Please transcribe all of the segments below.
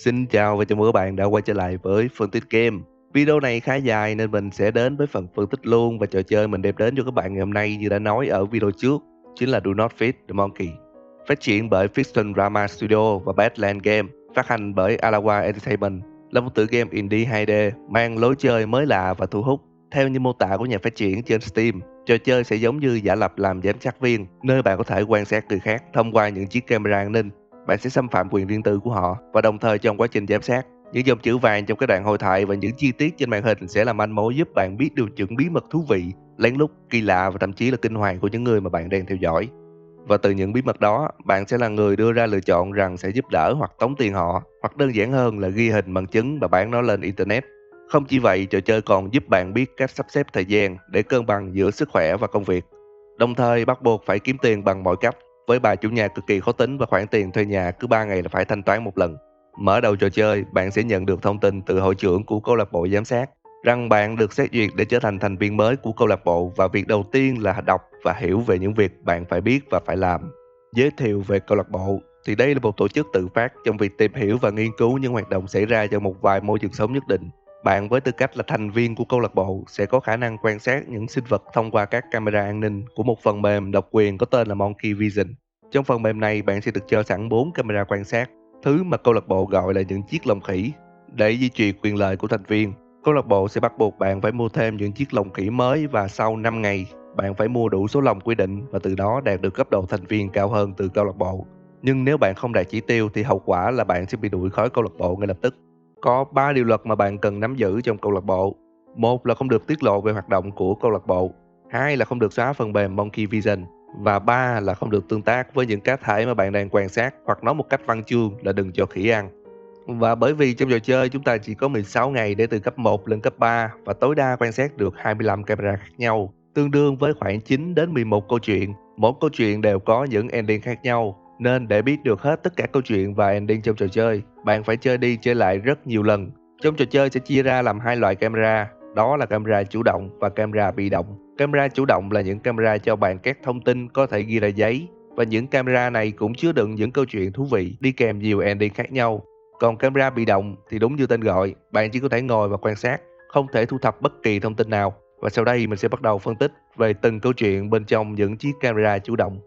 Xin chào và chào mừng các bạn đã quay trở lại với phân tích game. Video này khá dài nên mình sẽ đến với phần phân tích luôn, và trò chơi mình đem đến cho các bạn ngày hôm nay như đã nói ở video trước chính là Do Not Feed the Monkey. Phát triển bởi Fiction Drama Studio và Badland Game, phát hành bởi Alawa Entertainment, là một tựa game indie 2D mang lối chơi mới lạ và thu hút. Theo như mô tả của nhà phát triển trên Steam, trò chơi sẽ giống như giả lập làm giám sát viên, nơi bạn có thể quan sát người khác thông qua những chiếc camera an ninh. Bạn sẽ xâm phạm quyền riêng tư của họ, và đồng thời trong quá trình giám sát, những dòng chữ vàng trong các đoạn hội thoại và những chi tiết trên màn hình sẽ là manh mối giúp bạn biết được những bí mật thú vị, lén lút, kỳ lạ và thậm chí là kinh hoàng của những người mà bạn đang theo dõi. Và từ những bí mật đó, bạn sẽ là người đưa ra lựa chọn rằng sẽ giúp đỡ hoặc tống tiền họ, hoặc đơn giản hơn là ghi hình bằng chứng và bán nó lên internet. Không chỉ vậy, trò chơi còn giúp bạn biết cách sắp xếp thời gian để cân bằng giữa sức khỏe và công việc, đồng thời bắt buộc phải kiếm tiền bằng mọi cách, với bà chủ nhà cực kỳ khó tính và khoản tiền thuê nhà cứ 3 ngày là phải thanh toán một lần. Mở đầu trò chơi, bạn sẽ nhận được thông tin từ hội trưởng của câu lạc bộ giám sát rằng bạn được xét duyệt để trở thành thành viên mới của câu lạc bộ, và việc đầu tiên là đọc và hiểu về những việc bạn phải biết và phải làm. Giới thiệu về câu lạc bộ thì đây là một tổ chức tự phát trong việc tìm hiểu và nghiên cứu những hoạt động xảy ra trong một vài môi trường sống nhất định. Bạn với tư cách là thành viên của câu lạc bộ sẽ có khả năng quan sát những sinh vật thông qua các camera an ninh của một phần mềm độc quyền có tên là Monkey Vision. Trong phần mềm này, bạn sẽ được cho sẵn 4 camera quan sát, thứ mà câu lạc bộ gọi là những chiếc lồng khỉ. Để duy trì quyền lợi của thành viên, câu lạc bộ sẽ bắt buộc bạn phải mua thêm những chiếc lồng khỉ mới, và sau 5 ngày, bạn phải mua đủ số lồng quy định và từ đó đạt được cấp độ thành viên cao hơn từ câu lạc bộ. Nhưng nếu bạn không đạt chỉ tiêu thì hậu quả là bạn sẽ bị đuổi khỏi câu lạc bộ ngay lập tức. Có 3 điều luật mà bạn cần nắm giữ trong câu lạc bộ. Một là không được tiết lộ về hoạt động của câu lạc bộ. Hai là không được xóa phần mềm Monkey Vision. Và ba là không được tương tác với những cá thể mà bạn đang quan sát, hoặc nói một cách văn chương là đừng cho khỉ ăn. Và bởi vì trong trò chơi chúng ta chỉ có 16 ngày để từ cấp 1 lên cấp 3 và tối đa quan sát được 25 camera khác nhau, tương đương với khoảng 9 đến 11 câu chuyện. Mỗi câu chuyện đều có những ending khác nhau, nên để biết được hết tất cả câu chuyện và ending trong trò chơi, bạn phải chơi đi chơi lại rất nhiều lần. Trong trò chơi sẽ chia ra làm hai loại camera, đó là camera chủ động và camera bị động. Camera chủ động là những camera cho bạn các thông tin có thể ghi ra giấy, và những camera này cũng chứa đựng những câu chuyện thú vị đi kèm nhiều ending khác nhau. Còn camera bị động thì đúng như tên gọi, bạn chỉ có thể ngồi và quan sát, không thể thu thập bất kỳ thông tin nào. Và sau đây mình sẽ bắt đầu phân tích về từng câu chuyện bên trong những chiếc camera chủ động.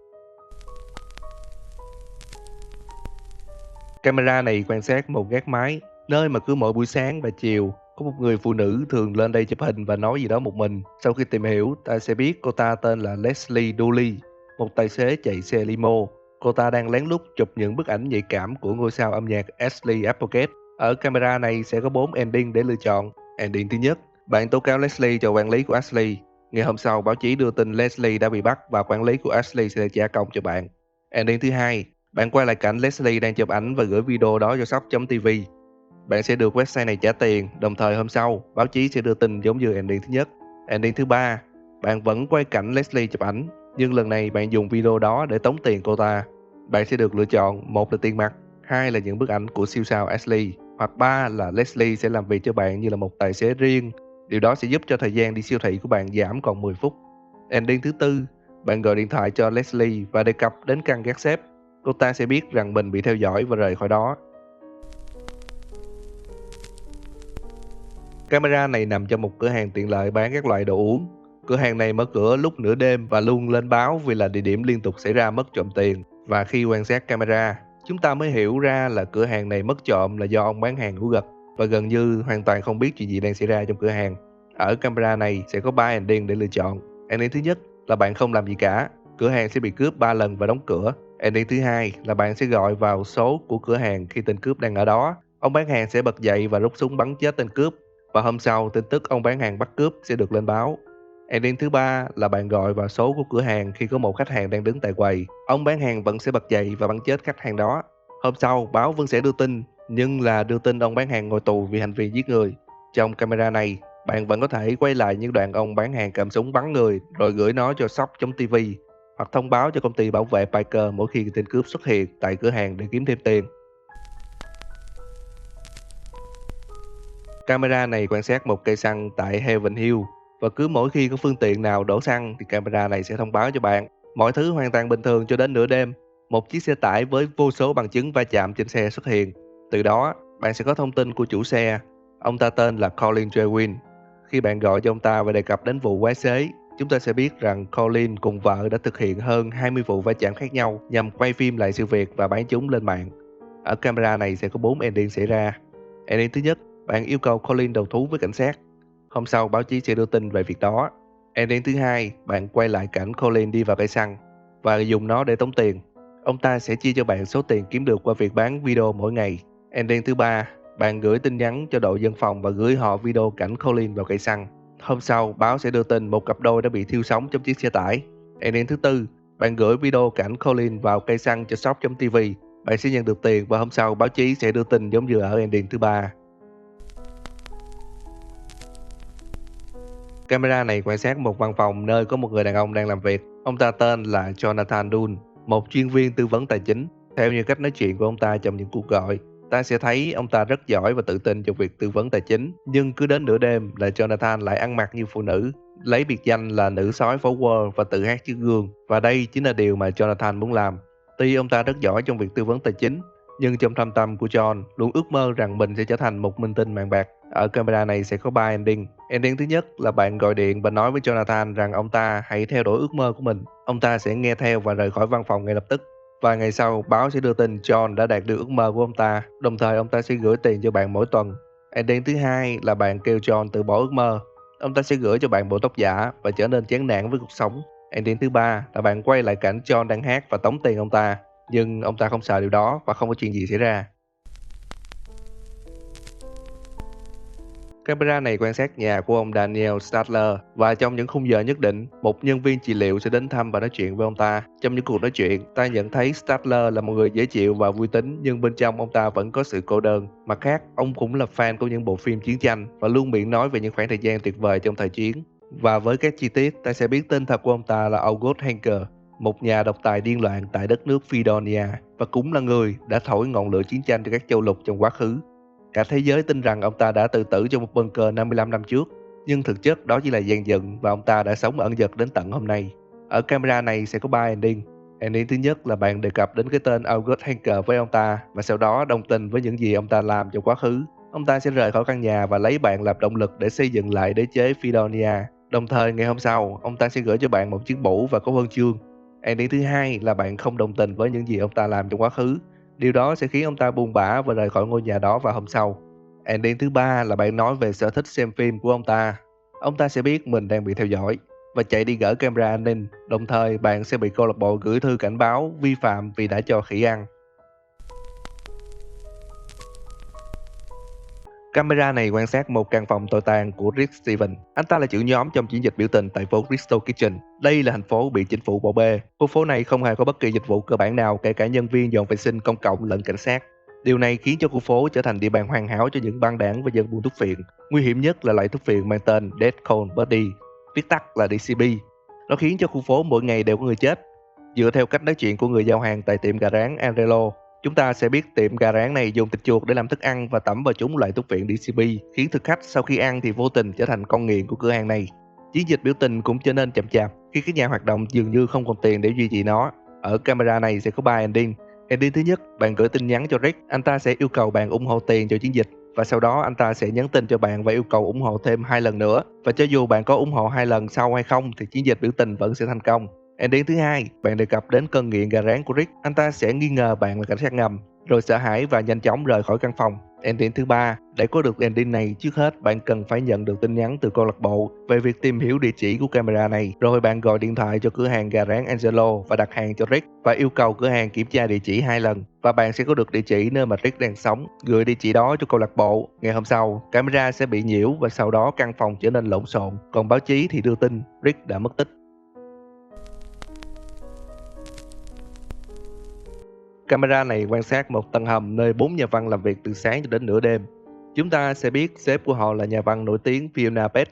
Camera này quan sát một gác mái, nơi mà cứ mỗi buổi sáng và chiều có một người phụ nữ thường lên đây chụp hình và nói gì đó một mình. Sau khi tìm hiểu, ta sẽ biết cô ta tên là Leslie Dooley, một tài xế chạy xe limo. Cô ta đang lén lút chụp những bức ảnh nhạy cảm của ngôi sao âm nhạc Ashley Applegate. Ở camera này sẽ có 4 ending để lựa chọn. Ending thứ nhất, bạn tố cáo Leslie cho quản lý của Ashley. Ngày hôm sau, báo chí đưa tin Leslie đã bị bắt và quản lý của Ashley sẽ trả công cho bạn. Ending thứ hai, bạn quay lại cảnh Leslie đang chụp ảnh và gửi video đó cho shop.tv. Bạn sẽ được website này trả tiền, đồng thời hôm sau, báo chí sẽ đưa tin giống như ending thứ nhất. Ending thứ ba, bạn vẫn quay cảnh Leslie chụp ảnh, nhưng lần này bạn dùng video đó để tống tiền cô ta. Bạn sẽ được lựa chọn, một là tiền mặt, hai là những bức ảnh của siêu sao Ashley, hoặc ba là Leslie sẽ làm việc cho bạn như là một tài xế riêng. Điều đó sẽ giúp cho thời gian đi siêu thị của bạn giảm còn 10 phút. Ending thứ tư, bạn gọi điện thoại cho Leslie và đề cập đến căn gác xếp. Cô ta sẽ biết rằng mình bị theo dõi và rời khỏi đó. Camera này nằm trong một cửa hàng tiện lợi bán các loại đồ uống. Cửa hàng này mở cửa lúc nửa đêm và luôn lên báo vì là địa điểm liên tục xảy ra mất trộm tiền. Và khi quan sát camera, chúng ta mới hiểu ra là cửa hàng này mất trộm là do ông bán hàng ngủ gật và gần như hoàn toàn không biết chuyện gì đang xảy ra trong cửa hàng. Ở camera này sẽ có 3 ending để lựa chọn. Ending thứ nhất là bạn không làm gì cả, cửa hàng sẽ bị cướp 3 lần và đóng cửa. Ending thứ hai là bạn sẽ gọi vào số của cửa hàng khi tên cướp đang ở đó. Ông bán hàng sẽ bật dậy và rút súng bắn chết tên cướp. Và hôm sau, tin tức ông bán hàng bắt cướp sẽ được lên báo. Ending thứ ba là bạn gọi vào số của cửa hàng khi có một khách hàng đang đứng tại quầy. Ông bán hàng vẫn sẽ bật dậy và bắn chết khách hàng đó. Hôm sau, báo vẫn sẽ đưa tin, nhưng là đưa tin ông bán hàng ngồi tù vì hành vi giết người. Trong camera này, bạn vẫn có thể quay lại những đoạn ông bán hàng cầm súng bắn người rồi gửi nó cho shop.tv, hoặc thông báo cho công ty bảo vệ Piker mỗi khi tên cướp xuất hiện tại cửa hàng để kiếm thêm tiền. Camera này quan sát một cây xăng tại Heaven Hill, và cứ mỗi khi có phương tiện nào đổ xăng thì camera này sẽ thông báo cho bạn. Mọi thứ hoàn toàn bình thường cho đến nửa đêm. Một chiếc xe tải với vô số bằng chứng va chạm trên xe xuất hiện. Từ đó, bạn sẽ có thông tin của chủ xe. Ông ta tên là Colin Trewin. Khi bạn gọi cho ông ta và đề cập đến vụ quái xế, chúng ta sẽ biết rằng Colin cùng vợ đã thực hiện hơn 20 vụ va chạm khác nhau nhằm quay phim lại sự việc và bán chúng lên mạng. Ở camera này sẽ có 4 ending xảy ra. Ending thứ nhất, bạn yêu cầu Colin đầu thú với cảnh sát. Hôm sau, báo chí sẽ đưa tin về việc đó. Ending thứ hai, bạn quay lại cảnh Colin đi vào cây xăng và dùng nó để tống tiền. Ông ta sẽ chia cho bạn số tiền kiếm được qua việc bán video mỗi ngày. Ending thứ ba, bạn gửi tin nhắn cho đội dân phòng và gửi họ video cảnh Colin vào cây xăng. Hôm sau, báo sẽ đưa tin một cặp đôi đã bị thiêu sống trong chiếc xe tải. Ending thứ tư, bạn gửi video cảnh Colin vào cây xăng cho shop.tv. Bạn sẽ nhận được tiền và hôm sau báo chí sẽ đưa tin giống như ở ending thứ ba. Camera này quan sát một văn phòng nơi có một người đàn ông đang làm việc. Ông ta tên là Jonathan Dunn, một chuyên viên tư vấn tài chính. Theo như cách nói chuyện của ông ta trong những cuộc gọi, ta sẽ thấy ông ta rất giỏi và tự tin trong việc tư vấn tài chính. Nhưng cứ đến nửa đêm là Jonathan lại ăn mặc như phụ nữ, lấy biệt danh là nữ sói phố Wall và tự hát trước gương. Và đây chính là điều mà Jonathan muốn làm. Tuy ông ta rất giỏi trong việc tư vấn tài chính, nhưng trong thâm tâm của John luôn ước mơ rằng mình sẽ trở thành một minh tinh mạng bạc. Ở camera này sẽ có 3 ending. Ending thứ nhất là bạn gọi điện và nói với Jonathan rằng ông ta hãy theo đuổi ước mơ của mình. Ông ta sẽ nghe theo và rời khỏi văn phòng ngay lập tức. Vài ngày sau, báo sẽ đưa tin John đã đạt được ước mơ của ông ta, đồng thời ông ta sẽ gửi tiền cho bạn mỗi tuần. Ending thứ hai là bạn kêu John từ bỏ ước mơ. Ông ta sẽ gửi cho bạn bộ tóc giả và trở nên chán nản với cuộc sống. Ending thứ ba là bạn quay lại cảnh John đang hát và tống tiền ông ta, nhưng ông ta không sợ điều đó và không có chuyện gì xảy ra. Camera này quan sát nhà của ông Daniel Stadler và trong những khung giờ nhất định, một nhân viên trị liệu sẽ đến thăm và nói chuyện với ông ta. Trong những cuộc nói chuyện, ta nhận thấy Stadler là một người dễ chịu và vui tính, nhưng bên trong ông ta vẫn có sự cô đơn. Mặt khác, ông cũng là fan của những bộ phim chiến tranh và luôn miệng nói về những khoảng thời gian tuyệt vời trong thời chiến. Và với các chi tiết, ta sẽ biết tên thật của ông ta là August Henker, một nhà độc tài điên loạn tại đất nước Fredonia và cũng là người đã thổi ngọn lửa chiến tranh cho các châu lục trong quá khứ. Cả thế giới tin rằng ông ta đã tự tử trong một bunker 55 năm trước, nhưng thực chất đó chỉ là dàn dựng và ông ta đã sống ẩn dật đến tận hôm nay. Ở camera này sẽ có 3 ending. Ending thứ nhất là bạn đề cập đến cái tên August Henker với ông ta và sau đó đồng tình với những gì ông ta làm trong quá khứ. Ông ta sẽ rời khỏi căn nhà và lấy bạn làm động lực để xây dựng lại đế chế Fredonia. Đồng thời ngày hôm sau, ông ta sẽ gửi cho bạn một chiếc mũ và có huân chương. Ending thứ hai là bạn không đồng tình với những gì ông ta làm trong quá khứ. Điều đó sẽ khiến ông ta buồn bã và rời khỏi ngôi nhà đó vào hôm sau. Ending thứ ba là bạn nói về sở thích xem phim của ông ta. Ông ta sẽ biết mình đang bị theo dõi và chạy đi gỡ camera an ninh. Đồng thời bạn sẽ bị câu lạc bộ gửi thư cảnh báo vi phạm vì đã cho khỉ ăn. Camera này quan sát một căn phòng tồi tàn của Rick Stevens. Anh ta là trưởng nhóm trong chiến dịch biểu tình tại phố Crystal Kitchen. Đây là thành phố bị chính phủ bỏ bê. Khu phố này không hề có bất kỳ dịch vụ cơ bản nào, kể cả nhân viên dọn vệ sinh công cộng lẫn cảnh sát. Điều này khiến cho khu phố trở thành địa bàn hoàn hảo cho những băng đảng và dân buôn thuốc phiện. Nguy hiểm nhất là loại thuốc phiện mang tên Dead Cold Body, viết tắt là DCB. Nó khiến cho khu phố mỗi ngày đều có người chết. Dựa theo cách nói chuyện của người giao hàng tại tiệm gà rán Angelo, chúng ta sẽ biết tiệm gà rán này dùng thịt chuột để làm thức ăn và tẩm vào chúng loại thuốc phiện DCB, khiến thực khách sau khi ăn thì vô tình trở thành con nghiện của cửa hàng này. Chiến dịch biểu tình cũng trở nên chậm chạp khi các nhà hoạt động dường như không còn tiền để duy trì nó. Ở camera này sẽ có 3 ending. Ending thứ nhất, bạn gửi tin nhắn cho Rick, anh ta sẽ yêu cầu bạn ủng hộ tiền cho chiến dịch và sau đó anh ta sẽ nhắn tin cho bạn và yêu cầu ủng hộ thêm 2 lần nữa. Và cho dù bạn có ủng hộ 2 lần sau hay không thì chiến dịch biểu tình vẫn sẽ thành công. Ending thứ hai, bạn đề cập đến cơn nghiện gà rán của Rick, anh ta sẽ nghi ngờ bạn là cảnh sát ngầm, rồi sợ hãi và nhanh chóng rời khỏi căn phòng. Ending thứ ba, để có được ending này, trước hết bạn cần phải nhận được tin nhắn từ câu lạc bộ về việc tìm hiểu địa chỉ của camera này, rồi bạn gọi điện thoại cho cửa hàng gà rán Angelo và đặt hàng cho Rick và yêu cầu cửa hàng kiểm tra địa chỉ 2 lần và bạn sẽ có được địa chỉ nơi mà Rick đang sống. Gửi địa chỉ đó cho câu lạc bộ. Ngày hôm sau, camera sẽ bị nhiễu và sau đó căn phòng trở nên lộn xộn, còn báo chí thì đưa tin Rick đã mất tích. Camera này quan sát một tầng hầm nơi 4 nhà văn làm việc từ sáng cho đến nửa đêm. Chúng ta sẽ biết sếp của họ là nhà văn nổi tiếng Fiona Pett.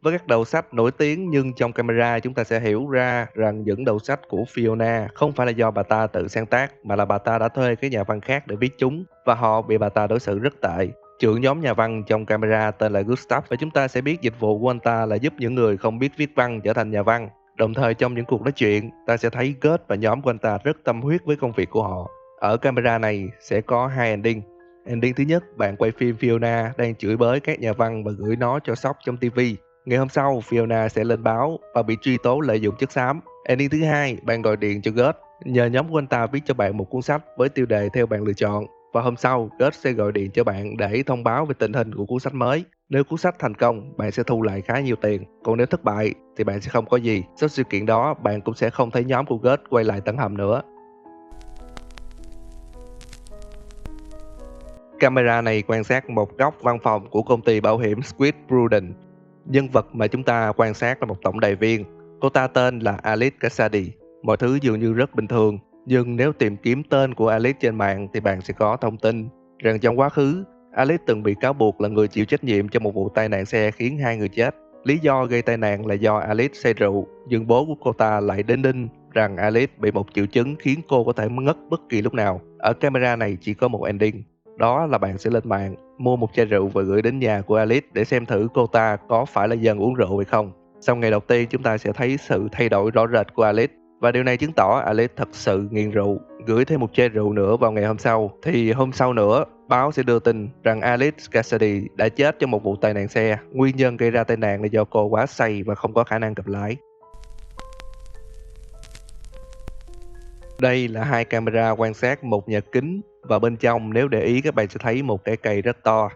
Với các đầu sách nổi tiếng nhưng trong camera chúng ta sẽ hiểu ra rằng những đầu sách của Fiona không phải là do bà ta tự sáng tác mà là bà ta đã thuê các nhà văn khác để viết chúng và họ bị bà ta đối xử rất tệ. Trưởng nhóm nhà văn trong camera tên là Gustav và chúng ta sẽ biết dịch vụ của anh ta là giúp những người không biết viết văn trở thành nhà văn. Đồng thời trong những cuộc nói chuyện, ta sẽ thấy Gus và nhóm của anh ta rất tâm huyết với công việc của họ. Ở camera này sẽ có 2 ending. Ending thứ nhất, bạn quay phim Fiona đang chửi bới các nhà văn và gửi nó cho Sóc trong TV. Ngày hôm sau, Fiona sẽ lên báo và bị truy tố lợi dụng chất xám. Ending thứ hai, bạn gọi điện cho Gus, nhờ nhóm của anh ta viết cho bạn một cuốn sách với tiêu đề theo bạn lựa chọn. Và hôm sau, Gus sẽ gọi điện cho bạn để thông báo về tình hình của cuốn sách mới. Nếu cuốn sách thành công, bạn sẽ thu lại khá nhiều tiền. Còn nếu thất bại, thì bạn sẽ không có gì. Sau sự kiện đó, bạn cũng sẽ không thấy nhóm của Gus quay lại tận hầm nữa. Camera này quan sát một góc văn phòng của công ty bảo hiểm Swiss Prudent. Nhân vật mà chúng ta quan sát là một tổng đài viên. Cô ta tên là Alice Cassidy. Mọi thứ dường như rất bình thường, nhưng nếu tìm kiếm tên của Alice trên mạng thì bạn sẽ có thông tin rằng trong quá khứ, Alice từng bị cáo buộc là người chịu trách nhiệm cho một vụ tai nạn xe khiến 2 người chết. Lý do gây tai nạn là do Alice say rượu, nhưng bố của cô ta lại đinh ninh rằng Alice bị một triệu chứng khiến cô có thể ngất bất kỳ lúc nào. Ở camera này chỉ có một ending. Đó là bạn sẽ lên mạng, mua một chai rượu và gửi đến nhà của Alice để xem thử cô ta có phải là dân uống rượu hay không. Sau ngày đầu tiên, chúng ta sẽ thấy sự thay đổi rõ rệt của Alice. Và điều này chứng tỏ Alice thật sự nghiện rượu. Gửi thêm một chai rượu nữa vào ngày hôm sau, thì hôm sau nữa, báo sẽ đưa tin rằng Alice Cassidy đã chết trong một vụ tai nạn xe. Nguyên nhân gây ra tai nạn là do cô quá say và không có khả năng cầm lái. Đây là hai camera quan sát một nhà kính, và bên trong nếu để ý các bạn sẽ thấy một cái cây rất to.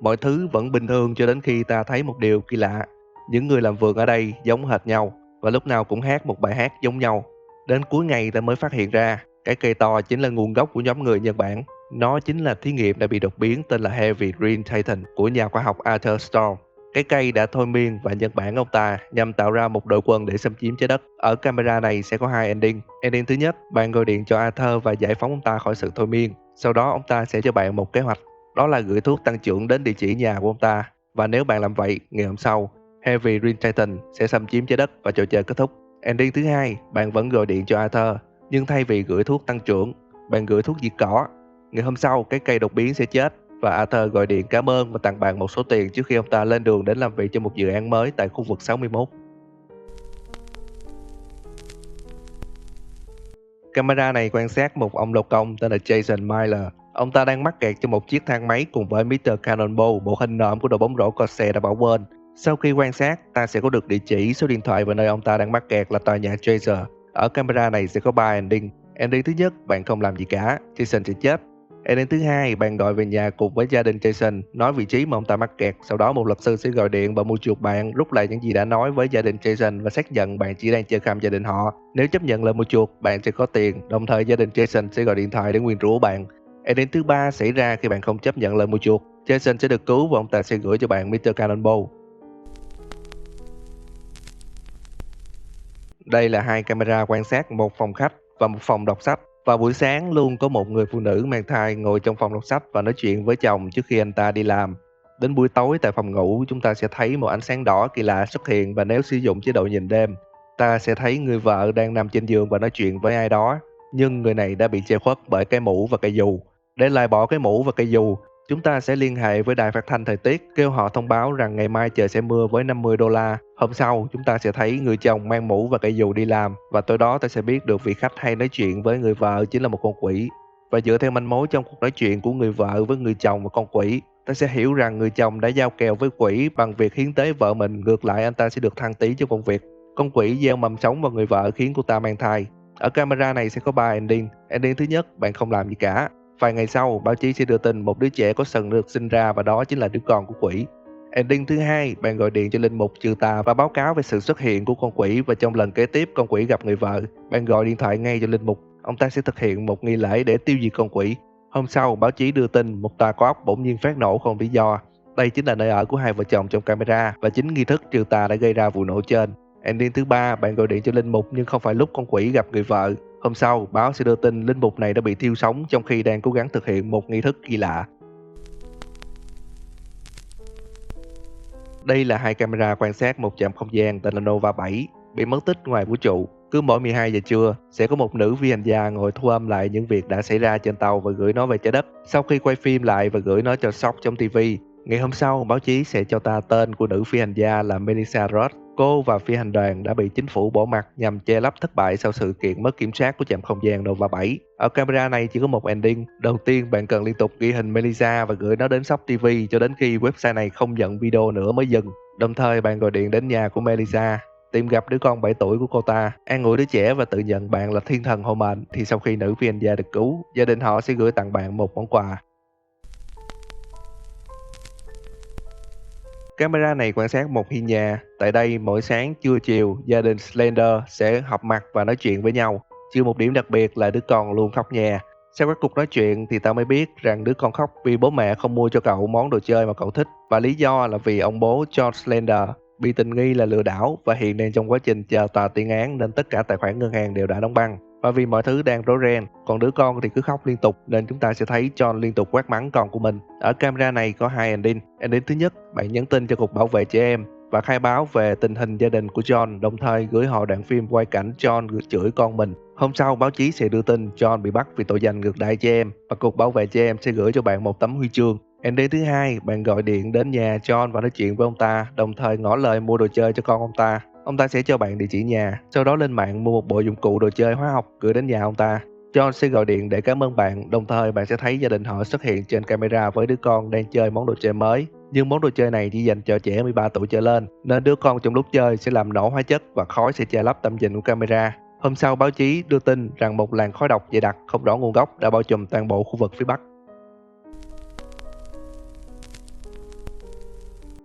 Mọi thứ vẫn bình thường cho đến khi ta thấy một điều kỳ lạ. Những người làm vườn ở đây giống hệt nhau và lúc nào cũng hát một bài hát giống nhau. Đến cuối ngày ta mới phát hiện ra cái cây to chính là nguồn gốc của nhóm người Nhật Bản. Nó chính là thí nghiệm đã bị đột biến tên là Heavy Green Titan của nhà khoa học Arthur Storm. Cái cây đã thôi miên và Nhật Bản ông ta nhằm tạo ra một đội quân để xâm chiếm trái đất. Ở camera này sẽ có hai ending. Ending thứ nhất, bạn gọi điện cho Arthur và giải phóng ông ta khỏi sự thôi miên. Sau đó ông ta sẽ cho bạn một kế hoạch, đó là gửi thuốc tăng trưởng đến địa chỉ nhà của ông ta. Và nếu bạn làm vậy, ngày hôm sau, Heavy Green Titan sẽ xâm chiếm trái đất và trò chơi kết thúc. Ending thứ hai, bạn vẫn gọi điện cho Arthur, nhưng thay vì gửi thuốc tăng trưởng, bạn gửi thuốc diệt cỏ. Ngày hôm sau, cái cây đột biến sẽ chết và Arthur gọi điện cảm ơn và tặng bạn một số tiền trước khi ông ta lên đường đến làm việc cho một dự án mới tại khu vực 61. Camera này quan sát một ông lao công tên là Jason Miller. Ông ta đang mắc kẹt trong một chiếc thang máy cùng với Mr. Cannonball, một hình nộm của đội bóng rổ Corsair đã bỏ quên. Sau khi quan sát, ta sẽ có được địa chỉ, số điện thoại và nơi ông ta đang mắc kẹt là tòa nhà Jason. Ở camera này sẽ có 3 ending. Ending thứ nhất, bạn không làm gì cả, Jason sẽ chết. Ending thứ hai, bạn gọi về nhà cùng với gia đình Jason, nói vị trí mà ông ta mắc kẹt. Sau đó một luật sư sẽ gọi điện và mua chuộc bạn, rút lại những gì đã nói với gia đình Jason và xác nhận bạn chỉ đang chơi khăm gia đình họ. Nếu chấp nhận lời mua chuộc, bạn sẽ có tiền, đồng thời gia đình Jason sẽ gọi điện thoại để nguyền rủa bạn. Ending thứ ba xảy ra khi bạn không chấp nhận lời mua chuộc. Jason sẽ được cứu và ông ta sẽ gửi cho bạn Mr. Cannonball. Đây là hai camera quan sát một phòng khách và một phòng đọc sách. Vào buổi sáng luôn có một người phụ nữ mang thai ngồi trong phòng đọc sách và nói chuyện với chồng trước khi anh ta đi làm. Đến buổi tối tại phòng ngủ, chúng ta sẽ thấy một ánh sáng đỏ kỳ lạ xuất hiện và nếu sử dụng chế độ nhìn đêm, ta sẽ thấy người vợ đang nằm trên giường và nói chuyện với ai đó. Nhưng người này đã bị che khuất bởi cái mũ và cây dù. Để loại bỏ cái mũ và cây dù, chúng ta sẽ liên hệ với đài phát thanh thời tiết, kêu họ thông báo rằng ngày mai trời sẽ mưa với $50. Hôm sau, chúng ta sẽ thấy người chồng mang mũ và cây dù đi làm và tối đó ta sẽ biết được vị khách hay nói chuyện với người vợ chính là một con quỷ. Và dựa theo manh mối trong cuộc nói chuyện của người vợ với người chồng và con quỷ, ta sẽ hiểu rằng người chồng đã giao kèo với quỷ bằng việc hiến tế vợ mình, ngược lại anh ta sẽ được thăng tiến trong công việc. Con quỷ gieo mầm sống vào người vợ khiến cô ta mang thai. Ở camera này sẽ có 3 ending. Ending thứ nhất, bạn không làm gì cả. Vài ngày sau, báo chí sẽ đưa tin một đứa trẻ có sừng được sinh ra và đó chính là đứa con của quỷ. Ending thứ hai, bạn gọi điện cho linh mục trừ tà và báo cáo về sự xuất hiện của con quỷ và trong lần kế tiếp con quỷ gặp người vợ, bạn gọi điện thoại ngay cho linh mục. Ông ta sẽ thực hiện một nghi lễ để tiêu diệt con quỷ. Hôm sau, báo chí đưa tin một tòa có ốc bỗng nhiên phát nổ không lý do. Đây chính là nơi ở của hai vợ chồng trong camera và chính nghi thức trừ tà đã gây ra vụ nổ trên. Ending thứ ba, bạn gọi điện cho linh mục nhưng không phải lúc con quỷ gặp người vợ. Hôm sau, báo sẽ đưa tin linh mục này đã bị thiêu sống trong khi đang cố gắng thực hiện một nghi thức kỳ lạ. Đây là hai camera quan sát một trạm không gian tên là Nova 7 bị mất tích ngoài vũ trụ. Cứ mỗi 12 giờ trưa, sẽ có một nữ phi hành gia ngồi thu âm lại những việc đã xảy ra trên tàu và gửi nó về trái đất. Sau khi quay phim lại và gửi nó cho Sóc trong TV, ngày hôm sau, báo chí sẽ cho ta tên của nữ phi hành gia là Melissa Roth. Cô và phi hành đoàn đã bị chính phủ bỏ mặc nhằm che lấp thất bại sau sự kiện mất kiểm soát của trạm không gian Nova 7. Ở camera này chỉ có một ending. Đầu tiên, bạn cần liên tục ghi hình Melissa và gửi nó đến shop TV cho đến khi website này không nhận video nữa mới dừng. Đồng thời, bạn gọi điện đến nhà của Melissa, tìm gặp đứa con 7 tuổi của cô ta, an ủi đứa trẻ và tự nhận bạn là thiên thần hộ mệnh. Thì sau khi nữ phi hành gia được cứu, gia đình họ sẽ gửi tặng bạn một món quà. Camera này quan sát một hiên nhà. Tại đây, mỗi sáng, trưa, chiều, gia đình Slender sẽ họp mặt và nói chuyện với nhau. Chưa một điểm đặc biệt là đứa con luôn khóc nhè. Sau các cuộc nói chuyện thì tao mới biết rằng đứa con khóc vì bố mẹ không mua cho cậu món đồ chơi mà cậu thích. Và lý do là vì ông bố John Slender bị tình nghi là lừa đảo và hiện đang trong quá trình chờ tòa tuyên án nên tất cả tài khoản ngân hàng đều đã đóng băng. Và vì mọi thứ đang rối ren, còn đứa con thì cứ khóc liên tục nên chúng ta sẽ thấy John liên tục quát mắng con của mình. Ở camera này có hai ending. Ending thứ nhất, bạn nhắn tin cho Cục Bảo vệ Trẻ Em và khai báo về tình hình gia đình của John, đồng thời gửi họ đoạn phim quay cảnh John chửi con mình. Hôm sau, báo chí sẽ đưa tin John bị bắt vì tội danh ngược đãi trẻ em và Cục Bảo vệ Trẻ Em sẽ gửi cho bạn một tấm huy chương. Ending thứ hai, bạn gọi điện đến nhà John và nói chuyện với ông ta, đồng thời ngỏ lời mua đồ chơi cho con ông ta. Ông ta sẽ cho bạn địa chỉ nhà, sau đó lên mạng mua một bộ dụng cụ đồ chơi hóa học gửi đến nhà ông ta. John sẽ gọi điện để cảm ơn bạn, đồng thời bạn sẽ thấy gia đình họ xuất hiện trên camera với đứa con đang chơi món đồ chơi mới. Nhưng món đồ chơi này chỉ dành cho trẻ 13 tuổi trở lên, nên đứa con trong lúc chơi sẽ làm nổ hóa chất và khói sẽ che lấp tầm nhìn của camera. Hôm sau, báo chí đưa tin rằng một làn khói độc dày đặc không rõ nguồn gốc đã bao trùm toàn bộ khu vực phía Bắc.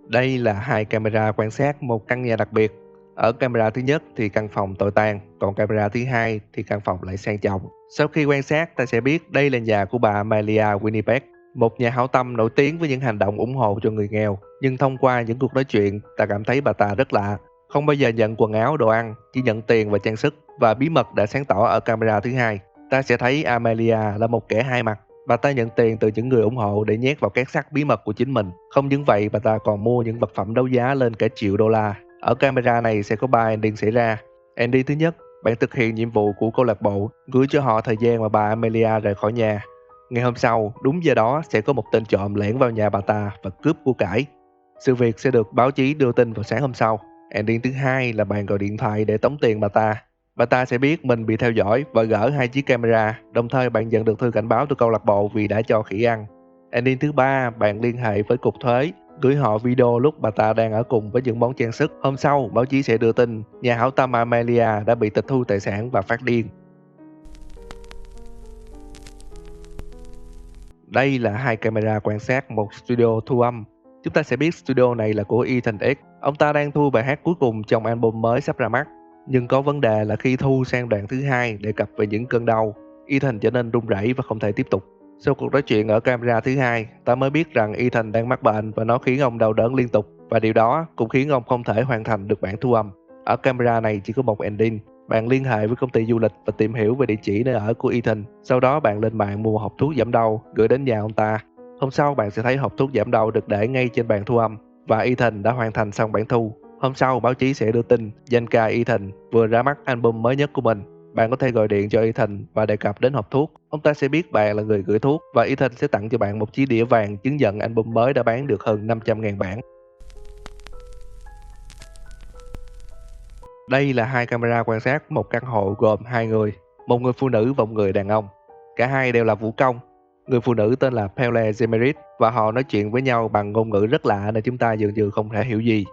Đây là hai camera quan sát một căn nhà đặc biệt. Ở camera thứ nhất thì căn phòng tồi tàn, còn camera thứ hai thì căn phòng lại sang trọng. Sau khi quan sát, ta sẽ biết đây là nhà của bà Amelia Winnipeg, một nhà hảo tâm nổi tiếng với những hành động ủng hộ cho người nghèo. Nhưng thông qua những cuộc nói chuyện, ta cảm thấy bà ta rất lạ. Không bao giờ nhận quần áo, đồ ăn, chỉ nhận tiền và trang sức. Và bí mật đã sáng tỏ ở camera thứ hai. Ta sẽ thấy Amelia là một kẻ hai mặt. Bà ta nhận tiền từ những người ủng hộ để nhét vào két sắt bí mật của chính mình. Không những vậy, bà ta còn mua những vật phẩm đấu giá lên cả triệu đô la. Ở camera này sẽ có 3 ending xảy ra. Ending thứ nhất, bạn thực hiện nhiệm vụ của câu lạc bộ, gửi cho họ thời gian mà bà Amelia rời khỏi nhà. Ngày hôm sau, đúng giờ đó sẽ có một tên trộm lẻn vào nhà bà ta và cướp của cải. Sự việc sẽ được báo chí đưa tin vào sáng hôm sau. Ending thứ hai là bạn gọi điện thoại để tống tiền bà ta. Bà ta sẽ biết mình bị theo dõi và gỡ hai chiếc camera, đồng thời bạn nhận được thư cảnh báo từ câu lạc bộ vì đã cho khỉ ăn. Ending thứ ba, bạn liên hệ với cục thuế, gửi họ video lúc bà ta đang ở cùng với những món trang sức. Hôm sau, báo chí sẽ đưa tin nhà hảo tâm Amelia đã bị tịch thu tài sản và phát điên. Đây là hai camera quan sát một studio thu âm. Chúng ta sẽ biết studio này là của Ethan X. Ông ta đang thu bài hát cuối cùng trong album mới sắp ra mắt. Nhưng có vấn đề là khi thu sang đoạn thứ hai đề cập về những cơn đau, Ethan trở nên run rẩy và không thể tiếp tục. Sau cuộc nói chuyện ở camera thứ hai, ta mới biết rằng Ethan đang mắc bệnh và nó khiến ông đau đớn liên tục, và điều đó cũng khiến ông không thể hoàn thành được bản thu âm. Ở camera này chỉ có một ending. Bạn liên hệ với công ty du lịch và tìm hiểu về địa chỉ nơi ở của Ethan. Sau đó bạn lên mạng mua một hộp thuốc giảm đau gửi đến nhà ông ta. Hôm sau bạn sẽ thấy hộp thuốc giảm đau được để ngay trên bàn thu âm và Ethan đã hoàn thành xong bản thu. Hôm sau báo chí sẽ đưa tin danh ca Ethan vừa ra mắt album mới nhất của mình. Bạn có thể gọi điện cho Ethan và đề cập đến hộp thuốc. Ông ta sẽ biết bạn là người gửi thuốc và Ethan sẽ tặng cho bạn một chiếc đĩa vàng chứng nhận album mới đã bán được hơn 500.000 bản. Đây là hai camera quan sát một căn hộ gồm hai người, một người phụ nữ và một người đàn ông. Cả hai đều là vũ công. Người phụ nữ tên là Pelle Zemerit và họ nói chuyện với nhau bằng ngôn ngữ rất lạ nên chúng ta dường như không thể hiểu gì.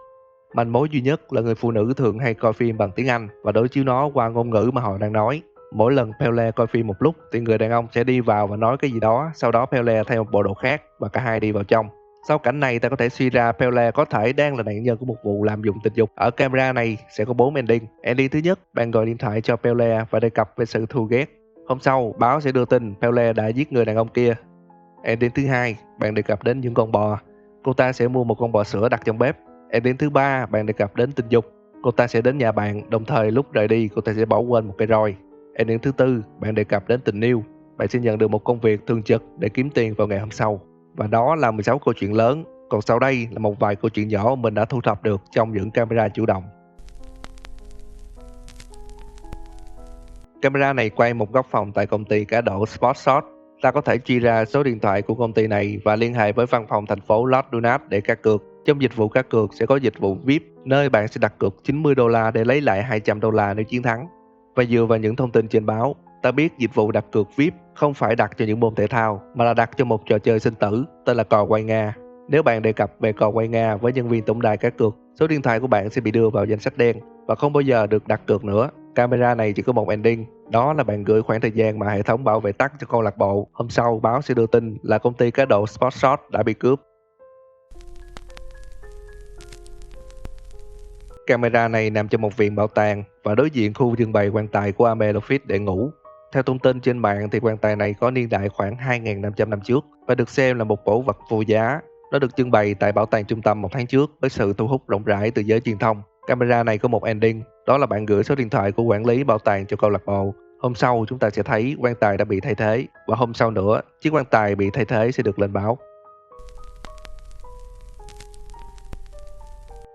Manh mối duy nhất là người phụ nữ thường hay coi phim bằng tiếng Anh và đối chiếu nó qua ngôn ngữ mà họ đang nói. Mỗi lần Pelle coi phim một lúc thì người đàn ông sẽ đi vào và nói cái gì đó, sau đó Pelle thay một bộ đồ khác và cả hai đi vào trong. Sau cảnh này ta có thể suy ra Pelle có thể đang là nạn nhân của một vụ lạm dụng tình dục. Ở camera này sẽ có 4 ending. Ending thứ nhất, bạn gọi điện thoại cho Pelle và đề cập về sự thù ghét. Hôm sau, báo sẽ đưa tin Pelle đã giết người đàn ông kia. Ending thứ hai, bạn đề cập đến những con bò. Cô ta sẽ mua một con bò sữa đặt trong bếp. Ending thứ ba, bạn đề cập đến tình dục. Cô ta sẽ đến nhà bạn, đồng thời lúc rời đi cô ta sẽ bỏ quên một cây roi. Ending thứ tư, bạn đề cập đến tình yêu. Bạn sẽ nhận được một công việc thường trực để kiếm tiền vào ngày hôm sau. Và đó là 16 câu chuyện lớn. Còn sau đây là một vài câu chuyện nhỏ mình đã thu thập được trong những camera chủ động. Camera này quay một góc phòng tại công ty cá độ Sportshot. Ta có thể truy ra số điện thoại của công ty này và liên hệ với văn phòng thành phố Lord Donat để cá cược. Trong dịch vụ cá cược sẽ có dịch vụ VIP, nơi bạn sẽ đặt cược $90 để lấy lại $200 nếu chiến thắng. Và dựa vào những thông tin trên báo, ta biết dịch vụ đặt cược VIP không phải đặt cho những môn thể thao, mà là đặt cho một trò chơi sinh tử tên là cò quay Nga. Nếu bạn đề cập về cò quay Nga với nhân viên tổng đài cá cược, số điện thoại của bạn sẽ bị đưa vào danh sách đen và không bao giờ được đặt cược nữa. Camera này chỉ có một ending, đó là bạn gửi khoảng thời gian mà hệ thống bảo vệ tắt cho câu lạc bộ. Hôm sau, báo sẽ đưa tin là công ty cá độ Sportshot đã bị cướp. Camera này nằm trong một viện bảo tàng và đối diện khu trưng bày quan tài của Amelofit để ngủ. Theo thông tin trên mạng thì quan tài này có niên đại khoảng 2.500 năm trước và được xem là một báu vật vô giá. Nó được trưng bày tại bảo tàng trung tâm một tháng trước với sự thu hút rộng rãi từ giới truyền thông. Camera này có một ending, đó là bạn gửi số điện thoại của quản lý bảo tàng cho câu lạc bộ. Hôm sau chúng ta sẽ thấy quan tài đã bị thay thế và hôm sau nữa chiếc quan tài bị thay thế sẽ được lên báo.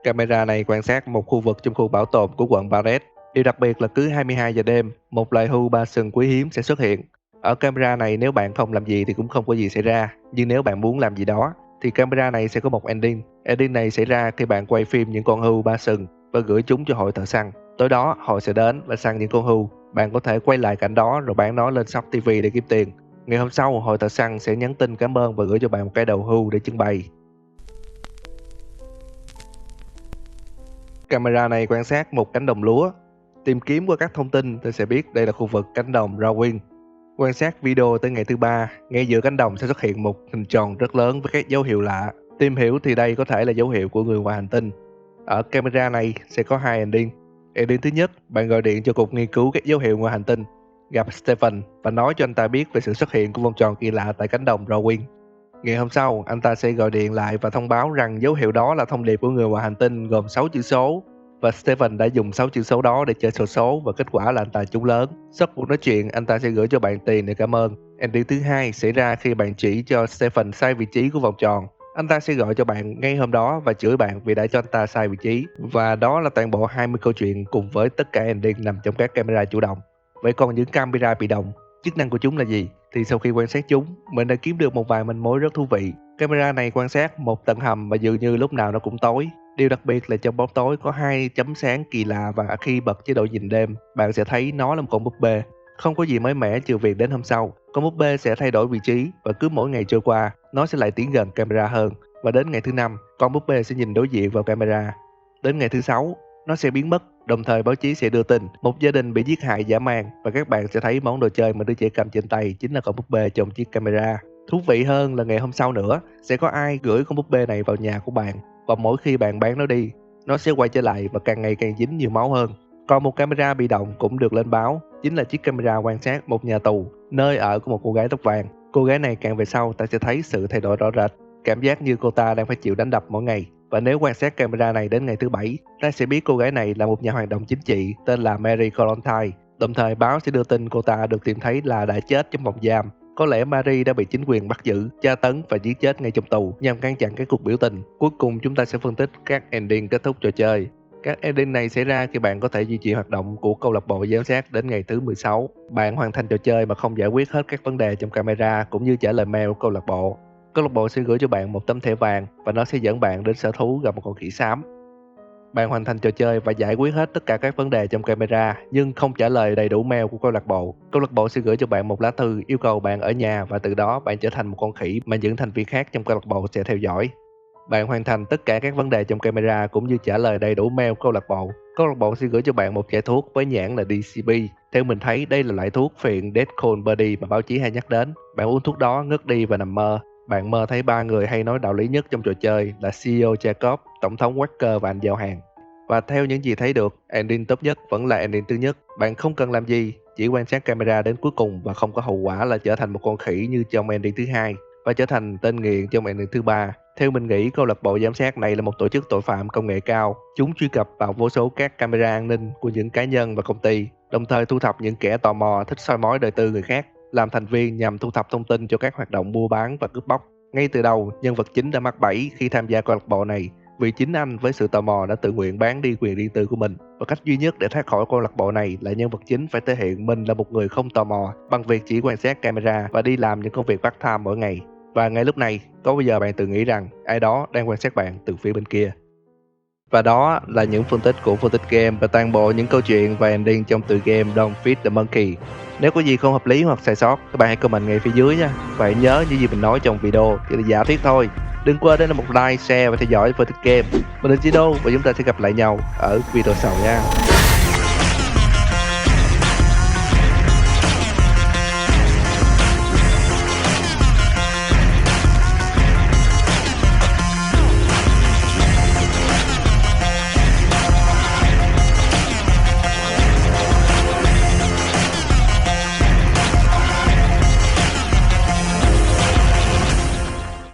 Camera này quan sát một khu vực trong khu bảo tồn của quận Barret. Điều đặc biệt là cứ 22 giờ đêm, một loài hươu ba sừng quý hiếm sẽ xuất hiện. Ở camera này nếu bạn không làm gì thì cũng không có gì xảy ra, nhưng nếu bạn muốn làm gì đó thì camera này sẽ có một ending. Ending này xảy ra khi bạn quay phim những con hươu ba sừng và gửi chúng cho hội thợ săn. Tối đó họ sẽ đến và săn những con hươu. Bạn có thể quay lại cảnh đó rồi bán nó lên shop TV để kiếm tiền. Ngày hôm sau, hội thợ săn sẽ nhắn tin cảm ơn và gửi cho bạn một cái đầu hươu để trưng bày. Camera này quan sát một cánh đồng lúa. Tìm kiếm qua các thông tin, tôi sẽ biết đây là khu vực cánh đồng Rawin. Quan sát video tới ngày thứ 3, ngay giữa cánh đồng sẽ xuất hiện một hình tròn rất lớn với các dấu hiệu lạ. Tìm hiểu thì đây có thể là dấu hiệu của người ngoài hành tinh. Ở camera này sẽ có hai ending. Ending thứ nhất, bạn gọi điện cho cục nghiên cứu các dấu hiệu ngoài hành tinh, gặp Stephen và nói cho anh ta biết về sự xuất hiện của vòng tròn kỳ lạ tại cánh đồng Rawin. Ngày hôm sau, anh ta sẽ gọi điện lại và thông báo rằng dấu hiệu đó là thông điệp của người ngoài hành tinh gồm 6 chữ số. Và Stephen đã dùng 6 chữ số đó để chơi xổ số và kết quả là anh ta trúng lớn. Sau cuộc nói chuyện, anh ta sẽ gửi cho bạn tiền để cảm ơn. Ending thứ hai xảy ra khi bạn chỉ cho Stephen sai vị trí của vòng tròn. Anh ta sẽ gọi cho bạn ngay hôm đó và chửi bạn vì đã cho anh ta sai vị trí. Và đó là toàn bộ 20 câu chuyện cùng với tất cả ending nằm trong các camera chủ động. Vậy còn những camera bị động, chức năng của chúng là gì? Thì sau khi quan sát chúng, mình đã kiếm được một vài manh mối rất thú vị. Camera này quan sát một tầng hầm và dường như lúc nào nó cũng tối. Điều đặc biệt là trong bóng tối có hai chấm sáng kỳ lạ và khi bật chế độ nhìn đêm, bạn sẽ thấy nó là một con búp bê. Không có gì mới mẻ trừ việc đến hôm sau, con búp bê sẽ thay đổi vị trí và cứ mỗi ngày trôi qua, nó sẽ lại tiến gần camera hơn. Và đến ngày thứ 5, con búp bê sẽ nhìn đối diện vào camera. Đến ngày thứ 6, nó sẽ biến mất, đồng thời báo chí sẽ đưa tin một gia đình bị giết hại dã man và các bạn sẽ thấy món đồ chơi mà đứa trẻ cầm trên tay chính là con búp bê trong chiếc camera. Thú vị hơn là ngày hôm sau nữa, sẽ có ai gửi con búp bê này vào nhà của bạn và mỗi khi bạn bán nó đi, nó sẽ quay trở lại và càng ngày càng dính nhiều máu hơn. Còn một camera bị động cũng được lên báo, chính là chiếc camera quan sát một nhà tù, nơi ở của một cô gái tóc vàng. Cô gái này càng về sau ta sẽ thấy sự thay đổi rõ rệt, cảm giác như cô ta đang phải chịu đánh đập mỗi ngày. Và nếu quan sát camera này đến ngày thứ 7, ta sẽ biết cô gái này là một nhà hoạt động chính trị tên là Mary Kollontai. Đồng thời báo sẽ đưa tin cô ta được tìm thấy là đã chết trong phòng giam. Có lẽ Mary đã bị chính quyền bắt giữ, tra tấn và giết chết ngay trong tù nhằm ngăn chặn các cuộc biểu tình. Cuối cùng chúng ta sẽ phân tích các ending kết thúc trò chơi. Các ending này xảy ra khi bạn có thể duy trì hoạt động của câu lạc bộ giám sát đến ngày thứ 16. Bạn hoàn thành trò chơi mà không giải quyết hết các vấn đề trong camera cũng như trả lời mail của câu lạc bộ. Câu lạc bộ sẽ gửi cho bạn một tấm thẻ vàng và nó sẽ dẫn bạn đến sở thú gặp một con khỉ xám. Bạn hoàn thành trò chơi và giải quyết hết tất cả các vấn đề trong camera nhưng không trả lời đầy đủ mail của câu lạc bộ. Câu lạc bộ sẽ gửi cho bạn một lá thư yêu cầu bạn ở nhà và từ đó bạn trở thành một con khỉ mà những thành viên khác trong câu lạc bộ sẽ theo dõi. Bạn hoàn thành tất cả các vấn đề trong camera cũng như trả lời đầy đủ mail câu lạc bộ. Câu lạc bộ sẽ gửi cho bạn một chai thuốc với nhãn là DCB. Theo mình thấy đây là loại thuốc phiện Dead Cold Body mà báo chí hay nhắc đến. Bạn uống thuốc đó ngất đi và nằm mơ. Bạn mơ thấy ba người hay nói đạo lý nhất trong trò chơi là CEO Jacob, Tổng thống Walker và anh giao hàng. Và theo những gì thấy được, ending tốt nhất vẫn là ending thứ nhất. Bạn không cần làm gì, chỉ quan sát camera đến cuối cùng và không có hậu quả là trở thành một con khỉ như trong ending thứ hai và trở thành tên nghiện trong ending thứ ba. Theo mình nghĩ, câu lạc bộ giám sát này là một tổ chức tội phạm công nghệ cao. Chúng truy cập vào vô số các camera an ninh của những cá nhân và công ty, đồng thời thu thập những kẻ tò mò thích soi mói đời tư người khác, làm thành viên nhằm thu thập thông tin cho các hoạt động mua bán và cướp bóc. Ngay từ đầu, nhân vật chính đã mắc bẫy khi tham gia câu lạc bộ này, vì chính anh với sự tò mò đã tự nguyện bán đi quyền riêng tư của mình. Và cách duy nhất để thoát khỏi câu lạc bộ này là nhân vật chính phải thể hiện mình là một người không tò mò bằng việc chỉ quan sát camera và đi làm những công việc part-time mỗi ngày. Và ngay lúc này, có bao giờ bạn tự nghĩ rằng ai đó đang quan sát bạn từ phía bên kia? Và đó là những phân tích của Phân tích Game và toàn bộ những câu chuyện và ending trong tựa game Don't Feed the Monkey. Nếu có gì không hợp lý hoặc sai sót, các bạn hãy comment ngay phía dưới nha. Và hãy nhớ những gì mình nói trong video chỉ là giả thuyết thôi. Đừng quên để lại một like, share và theo dõi Phân Tích Game. Mình là Chido và chúng ta sẽ gặp lại nhau ở video sau nha.